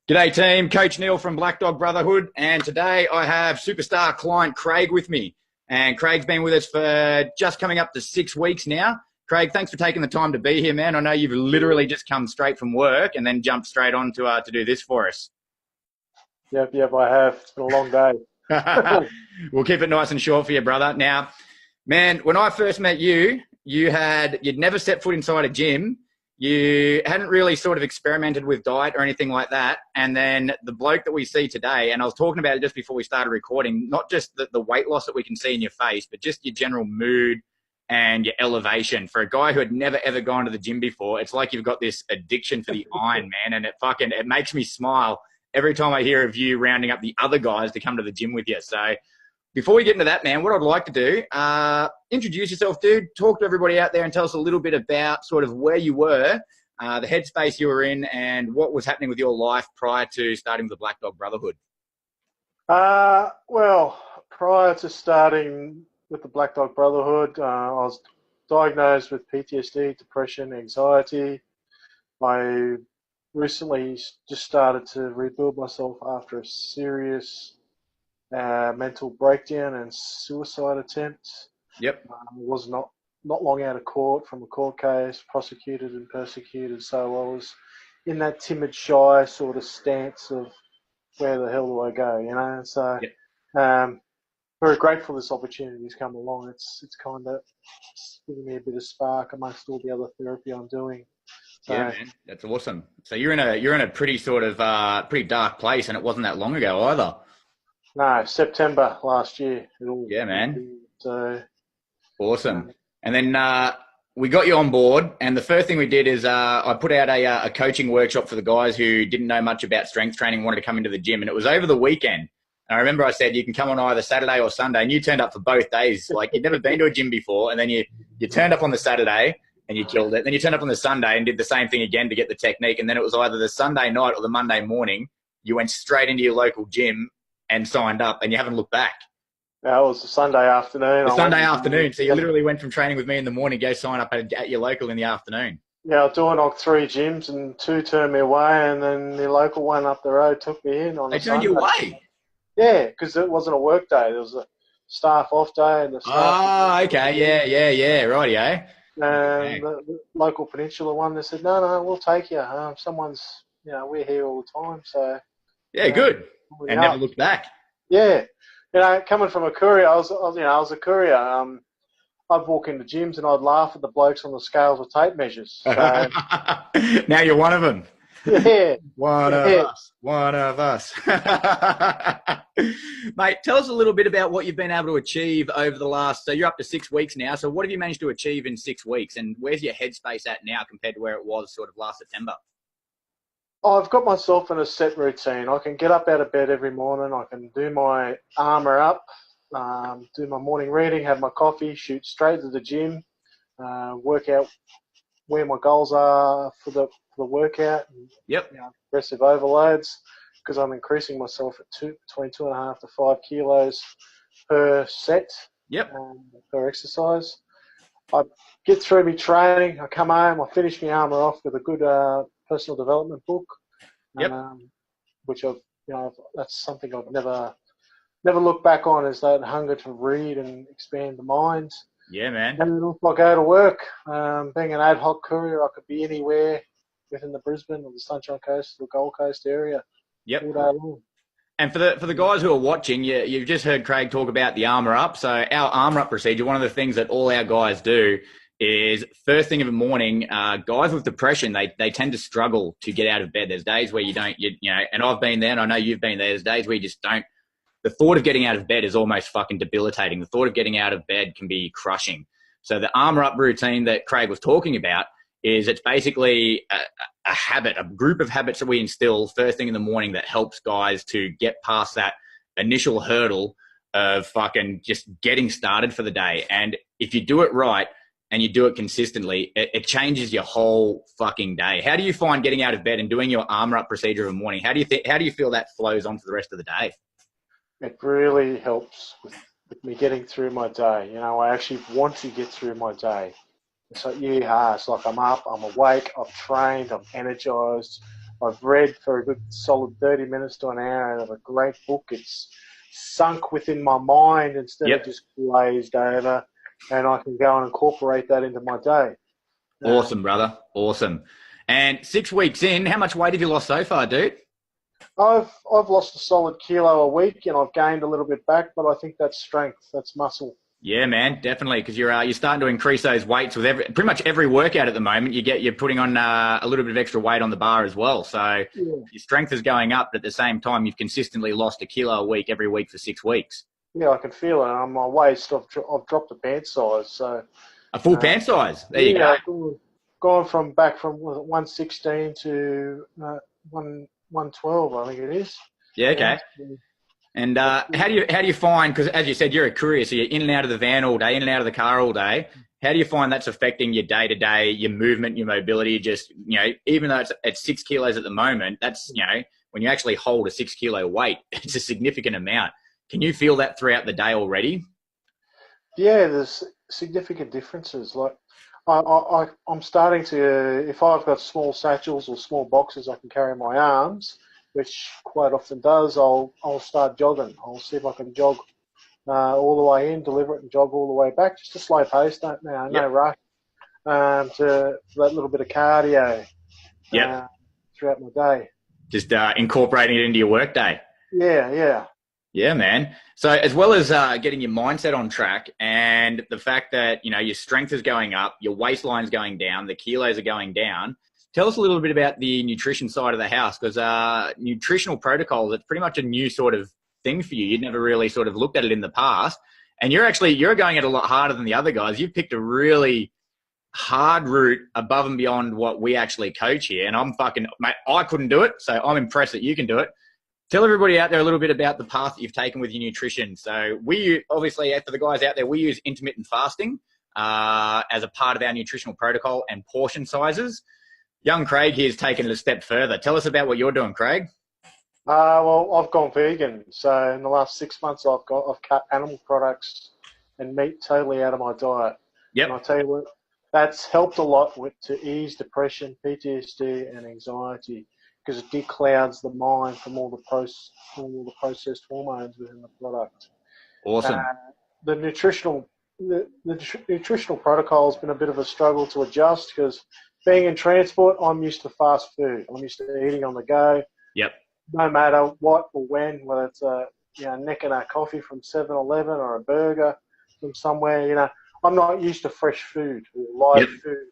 G'day team, Coach Neil from Black Dog Brotherhood, and today I have superstar client Craig with me. And Craig's been with us for just coming up to 6 weeks now. Craig, thanks for taking the time to be here, man. I know you've literally just come straight from work and then jumped straight on to do this for us. Yep, I have. It's been a long day. We'll keep it nice and short for you, brother. Now, man, when I first met you, you'd never stepped foot inside a gym. You hadn't really sort of experimented with diet or anything like that. And then the bloke that we see today, and I was talking about it just before we started recording, not just the weight loss that we can see in your face, but just your general mood and your elevation. For a guy who had never, ever gone to the gym before, it's like you've got this addiction for the iron, man. And it makes me smile every time I hear of you rounding up the other guys to come to the gym with you. So before we get into that, man, what I'd like to do, introduce yourself, dude. Talk to everybody out there and tell us a little bit about sort of where you were, the headspace you were in, and what was happening with your life prior to starting with the Black Dog Brotherhood. Well, prior to starting with the Black Dog Brotherhood, I was diagnosed with PTSD, depression, anxiety. I recently just started to rebuild myself after a serious mental breakdown and suicide attempt. Yep. Was not long out of court from a court case, prosecuted and persecuted. So I was in that timid, shy sort of stance of where the hell do I go, you know? So very grateful this opportunity has come along. It's kind of giving me a bit of spark amongst all the other therapy I'm doing. So, yeah, man, that's awesome. So you're in a pretty sort of pretty dark place, and it wasn't that long ago either. No, September last year. Yeah, man. So awesome. And then we got you on board, and the first thing we did is I put out a coaching workshop for the guys who didn't know much about strength training, wanted to come into the gym, and it was over the weekend. And I remember I said you can come on either Saturday or Sunday, and you turned up for both days. Like you'd never been to a gym before, and then you turned up on the Saturday and you killed it. Then you turned up on the Sunday and did the same thing again to get the technique, and then it was either the Sunday night or the Monday morning. You went straight into your local gym and signed up, and you haven't looked back. That was the Sunday afternoon. Sunday afternoon. So you literally went from training with me in the morning, go sign up at your local in the afternoon. Yeah, I was doing like 3 gyms, and 2 turned me away, and then the local one up the road took me in on They a turned Sunday. you away? Yeah, because it wasn't a work day. There was a staff off day. And the staff okay. Yeah. Rightio. And the local Peninsula one, they said, no, we'll take you. We're here all the time. So yeah, good. And never looked back. Yeah. Coming from a courier, I was a courier. I'd walk into gyms and I'd laugh at the blokes on the scales with tape measures. So, now you're one of them. Yeah. One of us. Mate, tell us a little bit about what you've been able to achieve over the last, so you're up to 6 weeks now. So what have you managed to achieve in 6 weeks, and where's your headspace at now compared to where it was sort of last September? I've got myself in a set routine. I can get up out of bed every morning. I can do my armour up, do my morning reading, have my coffee, shoot straight to the gym, work out where my goals are for the workout. Yep. Progressive overloads, because I'm increasing myself at between 2.5 to 5 kilos per set. Yep. Per exercise. I get through my training. I come home. I finish my armour off with a good personal development book. Yep. Which that's something I've never looked back on, is that hunger to read and expand the mind. Yeah, man. And then if I go to work, being an ad hoc courier, I could be anywhere within the Brisbane or the Sunshine Coast or the Gold Coast area. Yep. All day long. And for the guys who are watching, you've just heard Craig talk about the armour up. So our armour up procedure, one of the things that all our guys do is first thing in the morning, guys with depression, they tend to struggle to get out of bed. There's days where and I've been there, and I know you've been there. There's days where you just don't. The thought of getting out of bed is almost fucking debilitating. The thought of getting out of bed can be crushing. So the armour up routine that Craig was talking about is it's basically a habit, a group of habits that we instill first thing in the morning that helps guys to get past that initial hurdle of fucking just getting started for the day. And if you do it right and you do it consistently, it changes your whole fucking day. How do you find getting out of bed and doing your armour up procedure in the morning? How do you feel that flows on for the rest of the day? It really helps with me getting through my day. I actually want to get through my day. So it's like I'm up, I'm awake, I've trained, I'm energized, I've read for a good solid 30 minutes to an hour out of a great book. It's sunk within my mind instead of Yep. just glazed over, and I can go and incorporate that into my day. Awesome, brother. Awesome. And 6 weeks in, how much weight have you lost so far, dude? I've lost a solid kilo a week, and I've gained a little bit back, but I think that's strength, that's muscle. Yeah, man, definitely. Because you're starting to increase those weights with pretty much every workout at the moment. You're putting on a little bit of extra weight on the bar as well. So your strength is going up, but at the same time, you've consistently lost a kilo a week every week for 6 weeks. Yeah, I can feel it. On my waist, I've dropped a pant size. So A full pant size. There you go. I've gone from 116 to 112, I think it is. Yeah, okay. And how do you find, because as you said, you're a courier, so you're in and out of the van all day, in and out of the car all day. How do you find that's affecting your day-to-day, your movement, your mobility? Just, even though it's at 6 kilos at the moment, that's, when you actually hold a 6 kilo weight, it's a significant amount. Can you feel that throughout the day already? Yeah, there's significant differences. Like I'm starting to, if I've got small satchels or small boxes I can carry in my arms, which quite often does, I'll start jogging. I'll see if I can jog all the way in, deliver it, and jog all the way back. Just a slow pace, no rush. To that little bit of cardio throughout my day. Just incorporating it into your work day. Yeah. Yeah, man. So as well as getting your mindset on track and the fact that, your strength is going up, your waistline's going down, the kilos are going down, tell us a little bit about the nutrition side of the house, because nutritional protocols, it's pretty much a new sort of thing for you. You'd never really sort of looked at it in the past. And you're going at it a lot harder than the other guys. You've picked a really hard route above and beyond what we actually coach here. And mate, I couldn't do it. So I'm impressed that you can do it. Tell everybody out there a little bit about the path that you've taken with your nutrition. So we obviously, for the guys out there, we use intermittent fasting as a part of our nutritional protocol and portion sizes. Young Craig here has taken it a step further. Tell us about what you're doing, Craig. Well, I've gone vegan. So in the last 6 months, I've cut animal products and meat totally out of my diet. Yep. And I'll tell you what, that's helped a lot to ease depression, PTSD, and anxiety, because it declouds the mind from all the processed hormones within the product. Awesome. The nutritional protocol has been a bit of a struggle to adjust, because being in transport, I'm used to fast food. I'm used to eating on the go. Yep. No matter what or when, whether it's a neck and a coffee from 7-Eleven or a burger from somewhere, I'm not used to fresh food or live food.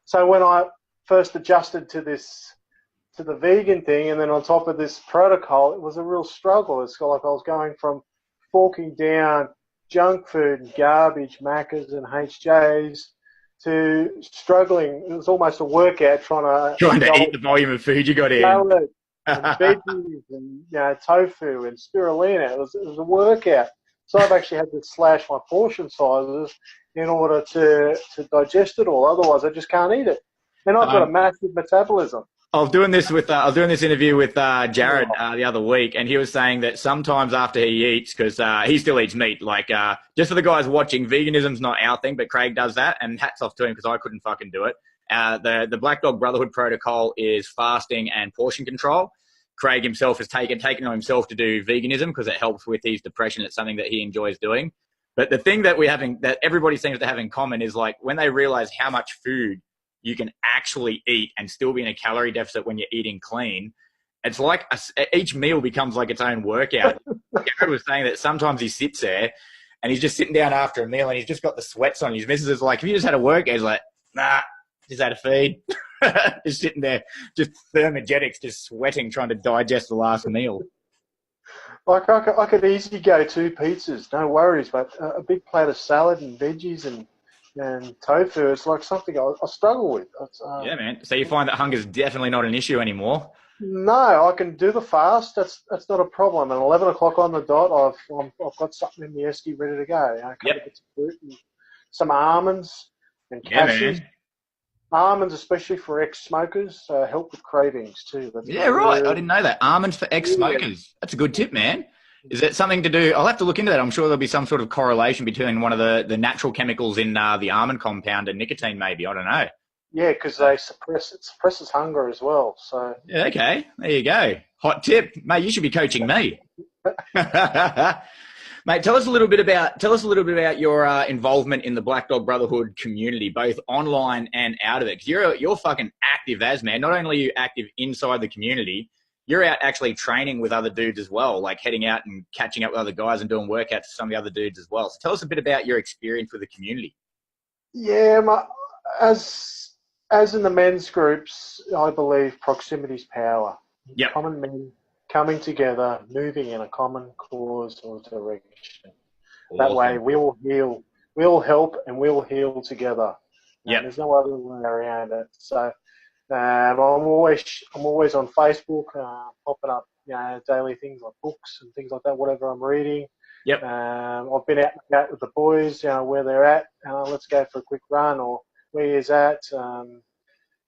So when I first adjusted to the vegan thing, and then on top of this protocol, it was a real struggle. It's like I was going from forking down junk food and garbage, Maccas and HJs, to struggling. It was almost a workout trying to eat the volume of food you got in. Salad and veggies and tofu and spirulina. It was a workout. So I've actually had to slash my portion sizes in order to digest it all. Otherwise, I just can't eat it. And I've got a massive metabolism. I was doing this interview with Jared the other week, and he was saying that sometimes after he eats, because he still eats meat, just for the guys watching, veganism's not our thing, but Craig does that, and hats off to him because I couldn't fucking do it. The Black Dog Brotherhood protocol is fasting and portion control. Craig himself has taken on himself to do veganism because it helps with his depression. It's something that he enjoys doing. But the thing that that everybody seems to have in common is when they realize how much food you can actually eat and still be in a calorie deficit when you're eating clean, it's like each meal becomes like its own workout. Jared was saying that sometimes he sits there and he's just sitting down after a meal and he's just got the sweats on. His missus is like, "Have you just had a workout?" He's like, "Nah, just had a feed." Just sitting there, just thermogenics, just sweating, trying to digest the last meal. I could easily go 2 pizzas, no worries, but a big plate of salad and veggies and tofu, it's like something I struggle with. Yeah, man. So you find that hunger's definitely not an issue anymore? No, I can do the fast. That's not a problem. And 11 o'clock on the dot, I've got something in the esky ready to go. A couple of bits of fruit and some almonds and cashews. Man. Almonds, especially for ex-smokers, help with cravings too. Right. I didn't know that. Almonds for ex-smokers. That's a good tip, man. Is it something to do? I'll have to look into that. I'm sure there'll be some sort of correlation between one of the natural chemicals in the almond compound and nicotine, maybe. I don't know. Yeah, because they suppresses hunger as well. So Yeah, okay, there you go. Hot tip, mate. You should be coaching me. Mate, tell us a little bit about your involvement in the Black Dog Brotherhood community, both online and out of it. Because you're fucking active as man. Not only are you active inside the community, you're out actually training with other dudes as well, like heading out and catching up with other guys and doing workouts with some of the other dudes as well. So tell us a bit about your experience with the community. yeah, as in the men's groups, I believe proximity is power. Yep. Common men coming together, moving in a common cause or direction. That way, Awesome. we'll help, and we'll heal together. Yep. There's no other way around it. So I'm always on Facebook, popping up, daily things like books and things like that, whatever I'm reading. Yep. I've been out with the boys, where they're at. Let's go for a quick run, or where he's at.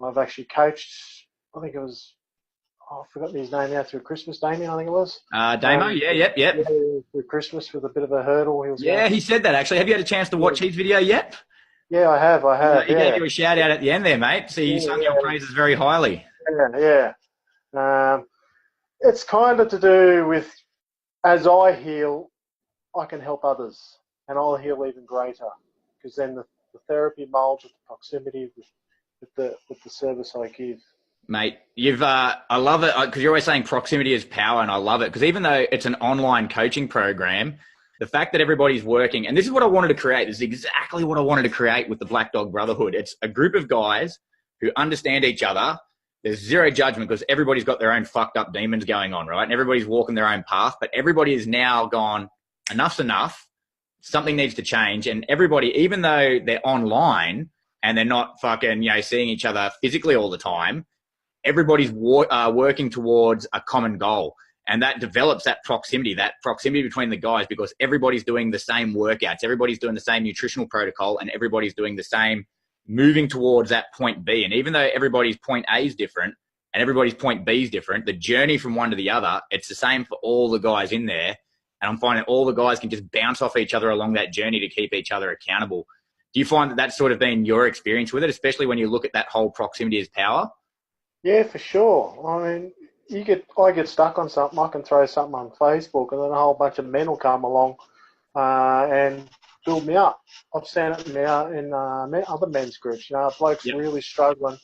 I've actually coached. I think it was. I forgot his name now, through Christmas. Damien, I think it was. Damo. Yeah. Yep. Yeah, through Christmas with a bit of a hurdle. He said that actually. Have you had a chance to watch his video yet? Yeah, I have. He gave you a shout out at the end there, mate. So you sung your praises very highly. Yeah. It's kind of to do with, as I heal, I can help others, and I'll heal even greater, because then the therapy molds with the proximity with the service I give. Mate, I love it, because you're always saying proximity is power, and I love it, because even though it's an online coaching program, the fact that everybody's working, and this is what I wanted to create, this is exactly what I wanted to create with the Black Dog Brotherhood. It's a group of guys who understand each other. There's zero judgment, because everybody's got their own fucked up demons going on, right? And everybody's walking their own path, but everybody is now gone, enough's enough. Something needs to change. And everybody, even though they're online and they're not fucking, seeing each other physically all the time, everybody's working towards a common goal. And that develops that proximity between the guys, because everybody's doing the same workouts. Everybody's doing the same nutritional protocol, and everybody's doing the same, moving towards that point B. And even though everybody's point A is different and everybody's point B is different, the journey from one to the other, it's the same for all the guys in there. And I'm finding all the guys can just bounce off each other along that journey to keep each other accountable. Do you find that that's sort of been your experience with it, especially when you look at that whole proximity as power? Yeah, for sure. I mean, I get stuck on something. I can throw something on Facebook, and then a whole bunch of men will come along and build me up. I've seen it now in other men's groups. A bloke's really struggling.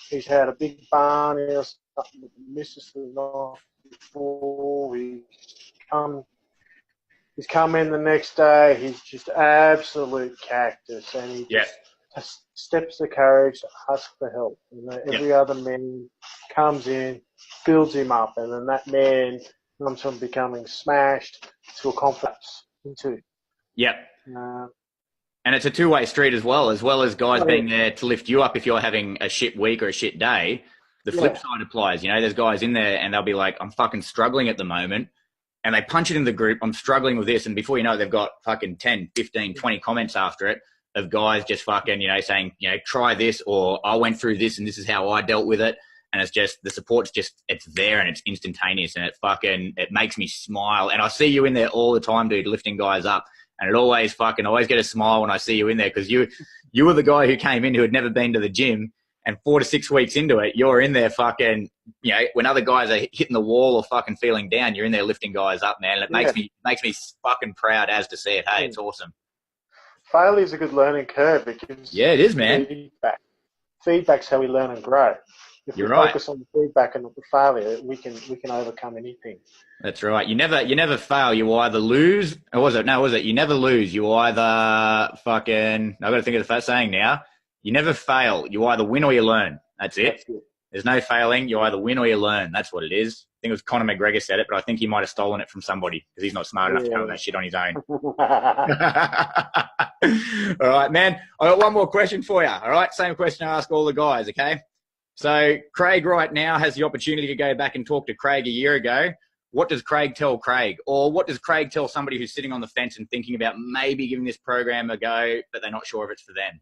He's had a big barn. He was something with the missus the night before. He's come in the next day. He's just absolute cactus, and he just steps the courage to ask for help. Every other man comes in, builds him up, and then that man comes from becoming smashed to a confidence into. Yep. And it's a two-way street as well as guys being there to lift you up if you're having a shit week or a shit day. The flip side applies. There's guys in there and they'll be like, I'm fucking struggling at the moment. And they punch it in the group, I'm struggling with this. And before you know it, they've got fucking 10, 15, 20 comments after it of guys just fucking, saying, try this, or I went through this and this is how I dealt with it. And it's just, the support's just, it's there and it's instantaneous, and it makes me smile. And I see you in there all the time, dude, lifting guys up. And it always get a smile when I see you in there, because you were the guy who came in who had never been to the gym, and 4 to 6 weeks into it, you're in there fucking, when other guys are hitting the wall or fucking feeling down, you're in there lifting guys up, man. And it makes me fucking proud as to see it. Hey, it's awesome. Failure is a good learning curve. It is, man. Feedback's how we learn and grow. If You're we right. focus on the feedback and not the failure, we can overcome anything. That's right. You never fail. You either lose, or was it? You never lose. You either fucking, I've got to think of the saying now. You never fail. You either win or you learn. That's it. There's no failing. You either win or you learn. That's what it is. I think it was Conor McGregor said it, but I think he might have stolen it from somebody, because he's not smart enough to come up with that shit on his own. All right, man. I got one more question for you. All right. Same question I ask all the guys. Okay. So Craig right now has the opportunity to go back and talk to Craig a year ago. What does Craig tell Craig? Or what does Craig tell somebody who's sitting on the fence and thinking about maybe giving this program a go, but they're not sure if it's for them?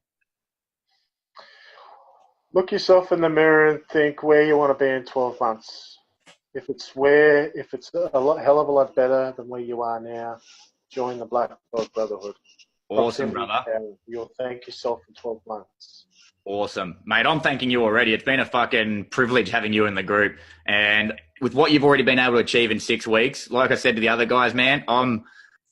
Look yourself in the mirror and think where you want to be in 12 months. If it's a hell of a lot better than where you are now, join the Black Dog Brotherhood. Awesome, brother. You'll thank yourself in 12 months. Awesome. Mate, I'm thanking you already. It's been a fucking privilege having you in the group. And with what you've already been able to achieve in 6 weeks, like I said to the other guys, man, I'm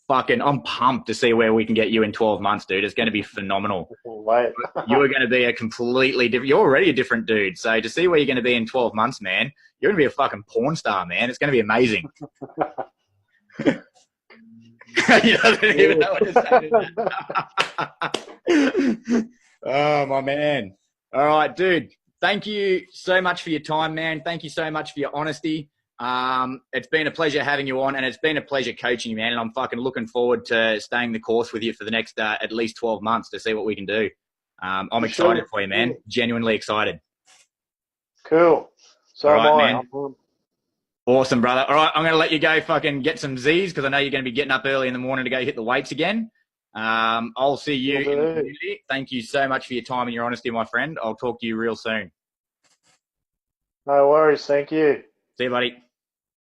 pumped to see where we can get you in 12 months, dude. It's going to be phenomenal. Wait. You are going to be a completely different, you're already a different dude. So to see where you're going to be in 12 months, man, you're going to be a fucking porn star, man. It's going to be amazing. He doesn't even know what to say to that. Oh, my man. All right, dude. Thank you so much for your time, man. Thank you so much for your honesty. It's been a pleasure having you on, and it's been a pleasure coaching you, man. And I'm fucking looking forward to staying the course with you for the next at least 12 months to see what we can do. I'm excited for you, man. Genuinely excited. Cool. So all right, am I. man. Awesome, brother. All right, I'm going to let you go fucking get some Z's because I know you're going to be getting up early in the morning to go hit the weights again. I'll see you in the community. Thank you so much for your time and your honesty, my friend. I'll talk to you real soon. No worries. Thank you. See you, buddy.